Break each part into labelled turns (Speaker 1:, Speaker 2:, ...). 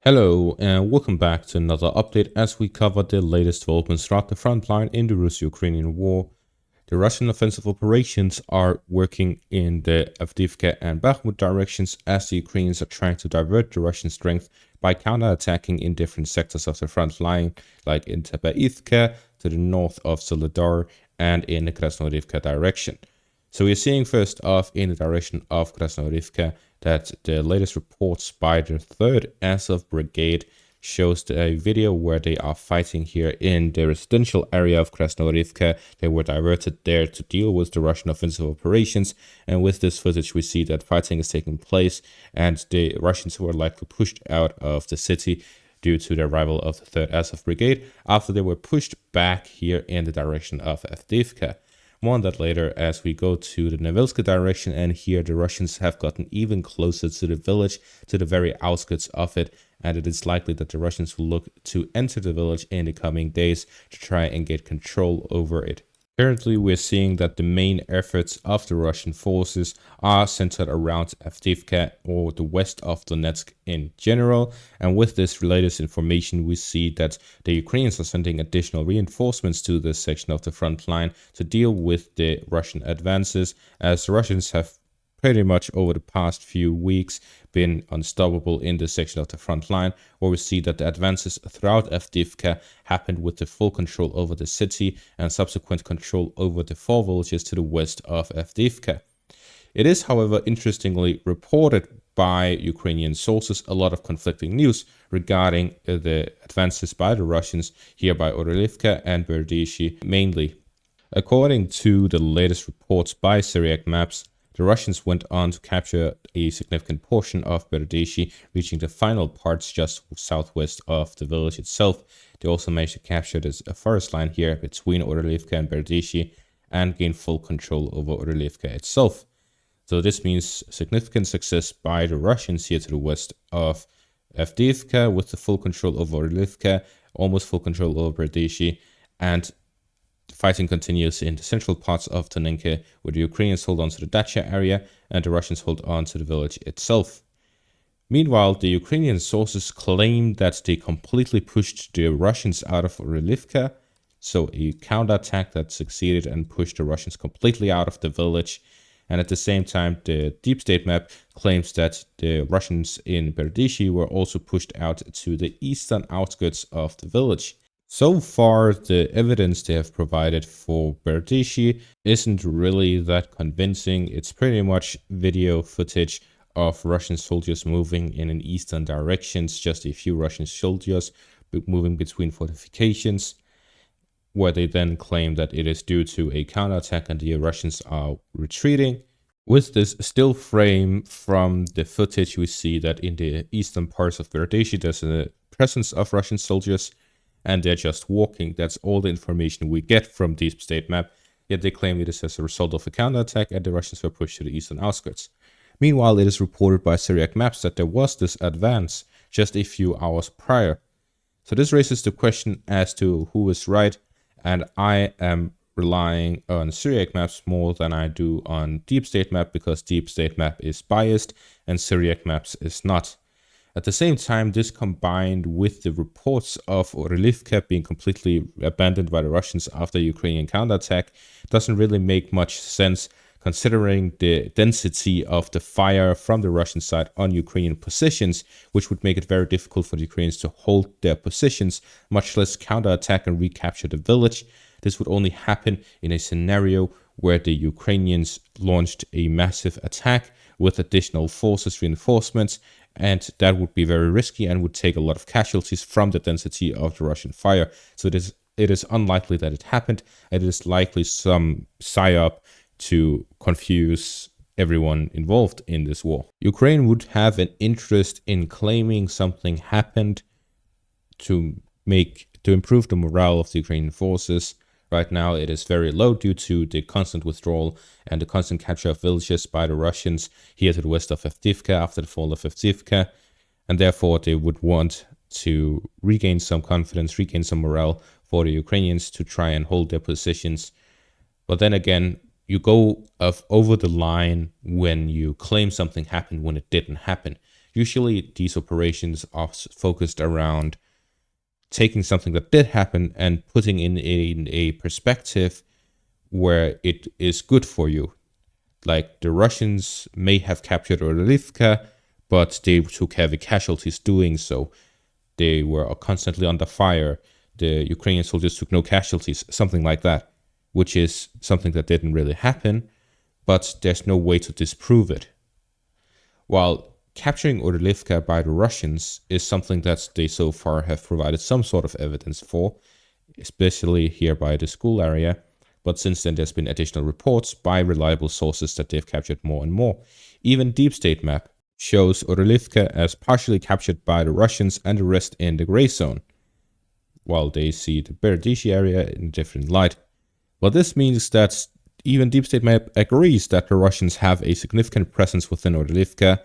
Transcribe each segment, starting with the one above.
Speaker 1: Hello and welcome back to another update as we cover the latest developments throughout the front line in the Russo-Ukrainian war. The Russian offensive operations are working in the Avdiivka and Bakhmut directions as the Ukrainians are trying to divert the Russian strength by counterattacking in different sectors of the front line, like in Avdiivka to the north of Soledar and in the Counterattack direction. So we're seeing first off in the direction of Counterattack that the latest reports by the 3rd Azov Brigade shows a video where they are fighting here in the residential area of Counterattack. They were diverted there to deal with the Russian offensive operations, and with this footage we see that fighting is taking place and the Russians were likely pushed out of the city due to the arrival of the 3rd Azov Brigade after they were pushed back here in the direction of Avdiivka. More on that later as we go to the Ivanivske direction, and here the Russians have gotten even closer to the village, to the very outskirts of it, and it is likely that the Russians will look to enter the village in the coming days to try and get control over it. Currently, we're seeing that the main efforts of the Russian forces are centered around Avdiivka or the west of Donetsk in general. And with this latest information, we see that the Ukrainians are sending additional reinforcements to this section of the front line to deal with the Russian advances, as the Russians have pretty much over the past few weeks been unstoppable in this section of the front line, where we see that the advances throughout Avdiivka happened with the full control over the city and subsequent control over the 4 villages to the west of Avdiivka. It is, however, interestingly reported by Ukrainian sources a lot of conflicting news regarding the advances by the Russians here by Avdiivka and Berdishi mainly. According to the latest reports by Syriac Maps, the Russians went on to capture a significant portion of Berdishi, reaching the final parts just southwest of the village itself. They also managed to capture this forest line here between Avdiivka and Berdishi and gain full control over Avdiivka itself. So this means significant success by the Russians here to the west of Avdiivka with the full control over Avdiivka, almost full control over Berdishi, and fighting continues in the central parts of Tonenke, where the Ukrainians hold on to the Dacha area and the Russians hold on to the village itself. Meanwhile, the Ukrainian sources claim that they completely pushed the Russians out of Avdiivka, so a counterattack that succeeded and pushed the Russians completely out of the village. And at the same time, the deep state map claims that the Russians in Berdishi were also pushed out to the eastern outskirts of the village. So far, the evidence they have provided for Berdishi isn't really that convincing. It's pretty much video footage of Russian soldiers moving in an eastern directions, just a few Russian soldiers moving between fortifications, where they then claim that it is due to a counterattack and the Russians are retreating. With this still frame from the footage, we see that in the eastern parts of Berdishi, there's a presence of Russian soldiers, and they're just walking. That's all the information we get from Deep State Map, yet they claim it is as a result of a counterattack and the Russians were pushed to the eastern outskirts. Meanwhile, it is reported by Syriac Maps that there was this advance just a few hours prior. So this raises the question as to who is right, and I am relying on Syriac Maps more than I do on Deep State Map, because Deep State Map is biased and Syriac Maps is not. At the same time, this combined with the reports of Avdiivka being completely abandoned by the Russians after the Ukrainian counterattack doesn't really make much sense, considering the density of the fire from the Russian side on Ukrainian positions, which would make it very difficult for the Ukrainians to hold their positions, much less counterattack and recapture the village. This would only happen in a scenario where the Ukrainians launched a massive attack with additional forces reinforcements, and that would be very risky and would take a lot of casualties from the density of the Russian fire. So it is unlikely that it happened, and it is likely some psyop to confuse everyone involved in this war. Ukraine would have an interest in claiming something happened to improve the morale of the Ukrainian forces. Right now, it is very low due to the constant withdrawal and the constant capture of villages by the Russians here to the west of Avdiivka after the fall of Avdiivka, and therefore they would want to regain some confidence, regain some morale for the Ukrainians to try and hold their positions. But then again, you go over the line when you claim something happened when it didn't happen. Usually these operations are focused around taking something that did happen and putting in a perspective where it is good for you. Like the Russians may have captured Avdiivka, but they took heavy casualties doing so. They were constantly under fire. The Ukrainian soldiers took no casualties, something like that, which is something that didn't really happen, but there's no way to disprove it. While capturing Avdiivka by the Russians is something that they so far have provided some sort of evidence for, especially here by the school area, but since then there's been additional reports by reliable sources that they've captured more and more. Even Deep State Map shows Avdiivka as partially captured by the Russians and the rest in the gray zone, while they see the Berdishi area in a different light. Well, this means that even Deep State Map agrees that the Russians have a significant presence within Avdiivka,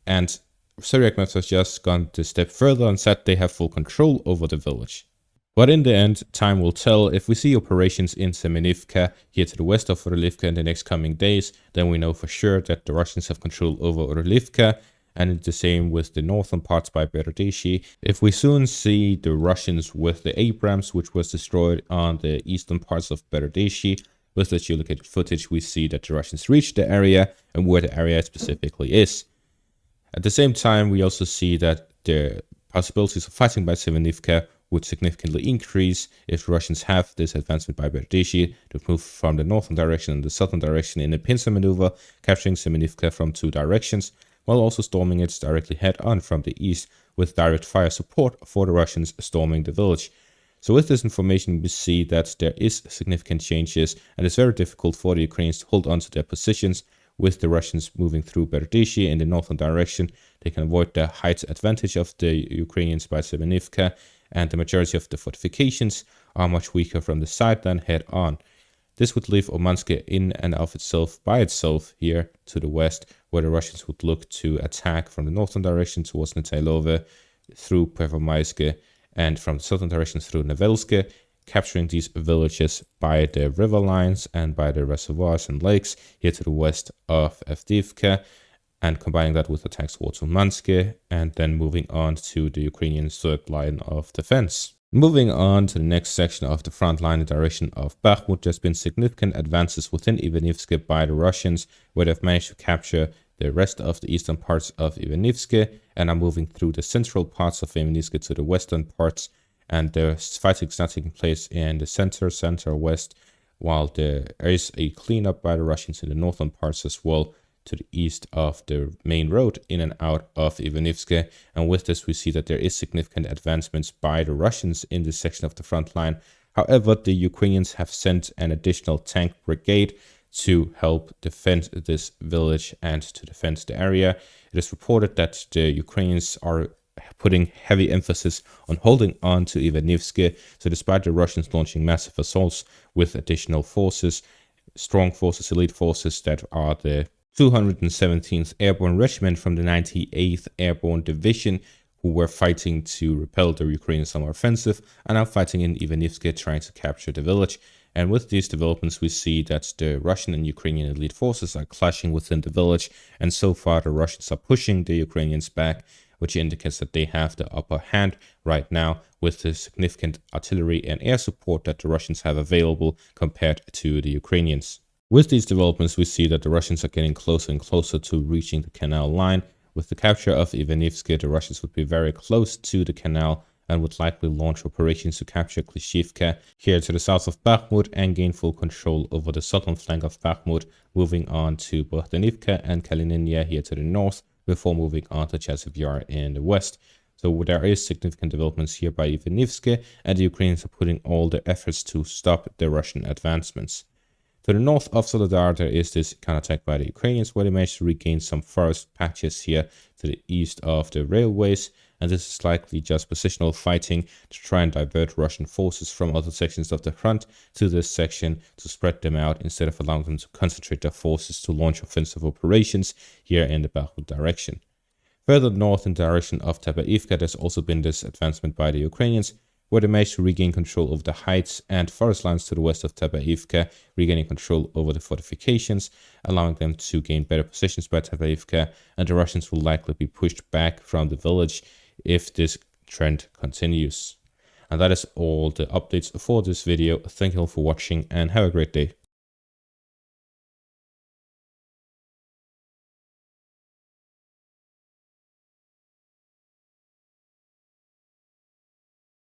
Speaker 1: and Syriac Maps has just gone a step further and said they have full control over the village. But in the end, time will tell. If we see operations in Semenivka, here to the west of Avdiivka in the next coming days, then we know for sure that the Russians have control over Avdiivka, and it's the same with the northern parts by Berdishi. If we soon see the Russians with the Abrams, which was destroyed on the eastern parts of Berdishi, with the geolocated footage, we see that the Russians reached the area and where the area specifically is. At the same time, we also see that the possibilities of fighting by Semenivka would significantly increase if the Russians have this advancement by Berdishi to move from the northern direction and the southern direction in a pincer maneuver, capturing Semenivka from two directions, while also storming it directly head-on from the east with direct fire support for the Russians storming the village. So with this information, we see that there is significant changes, and it's very difficult for the Ukrainians to hold on to their positions. With the Russians moving through Berdishi in the northern direction, they can avoid the height advantage of the Ukrainians by Semenivka, and the majority of the fortifications are much weaker from the side than head-on. This would leave Umanske in and of itself by itself here to the west, where the Russians would look to attack from the northern direction towards Netailove, through Pervomaiske, and from the southern direction through Nevelske, capturing these villages by the river lines and by the reservoirs and lakes here to the west of Avdiivka, and combining that with attacks towards Umanske, and then moving on to the Ukrainian third line of defense. Moving on to the next section of the front line in the direction of Bakhmut, there's been significant advances within Ivanivske by the Russians, where they've managed to capture the rest of the eastern parts of Ivanivske and are moving through the central parts of Ivanivske to the western parts, and the fighting is not taking place in the center-west, while there is a cleanup by the Russians in the northern parts as well, to the east of the main road in and out of Ivanivske. And with this, we see that there is significant advancements by the Russians in this section of the front line. However, the Ukrainians have sent an additional tank brigade to help defend this village and to defend the area. It is reported that the Ukrainians are putting heavy emphasis on holding on to Ivanivske. So despite the Russians launching massive assaults with additional forces, strong forces, elite forces that are the 217th Airborne Regiment from the 98th Airborne Division, who were fighting to repel the Ukrainian summer offensive, are now fighting in Ivanivske, trying to capture the village. And with these developments, we see that the Russian and Ukrainian elite forces are clashing within the village, and so far the Russians are pushing the Ukrainians back, which indicates that they have the upper hand right now with the significant artillery and air support that the Russians have available compared to the Ukrainians. With these developments, we see that the Russians are getting closer and closer to reaching the canal line. With the capture of Ivanivske, the Russians would be very close to the canal and would likely launch operations to capture Klishivka here to the south of Bakhmut and gain full control over the southern flank of Bakhmut, moving on to Bogdanivka and Kalininya here to the north, before moving on to Chasiv Yar in the west. So there is significant developments here by Ivanivske, and the Ukrainians are putting all their efforts to stop the Russian advancements. To the north of Soledar, there is this counterattack by the Ukrainians, where they managed to regain some forest patches here to the east of the railways, and this is likely just positional fighting to try and divert Russian forces from other sections of the front to this section to spread them out instead of allowing them to concentrate their forces to launch offensive operations here in the Bakhmut direction. Further north in the direction of Avdiivka, there's also been this advancement by the Ukrainians, where they managed to regain control over the heights and forest lines to the west of Avdiivka, regaining control over the fortifications, allowing them to gain better positions by Avdiivka, and the Russians will likely be pushed back from the village if this trend continues. And that is all the updates for this video. Thank you all for watching and have a great day.